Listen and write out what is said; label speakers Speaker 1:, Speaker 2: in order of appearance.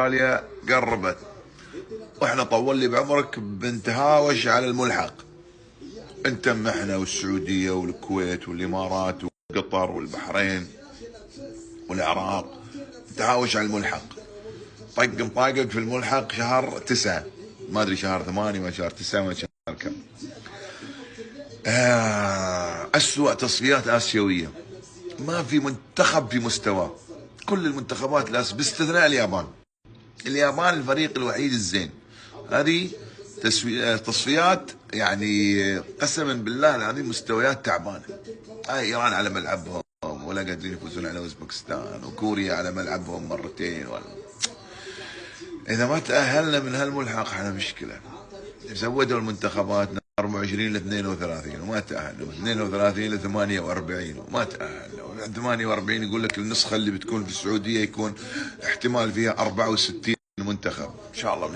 Speaker 1: استراليا قربت، واحنا طول لي بعمرك بنتهاوش على الملحق. انت احنا والسعوديه والكويت والامارات وقطر والبحرين والعراق نتهاوش على الملحق. طق مطاقق في الملحق شهر 9، ما ادري شهر 8 ما شهر 9 ما شهر كم. اسوأ تصفيات اسيويه، ما في منتخب في مستواه. كل المنتخبات باستثناء اليابان. اليابان الفريق الوحيد الزين. هذه تصفيات يعني قسما بالله العظيم مستويات تعبانه. هاي ايران على ملعبهم ولا قادرين يفوزون على اوزبكستان، وكوريا على ملعبهم مرتين اذا ما تاهلنا من هالملحق احنا مشكله. زودوا المنتخبات 24 ل 32 وما تاهلوا، 32 ل 48 وما تاهلوا، 48 يقول لك النسخه اللي بتكون في السعوديه يكون احتمال فيها 64 منتخب. ان شاء الله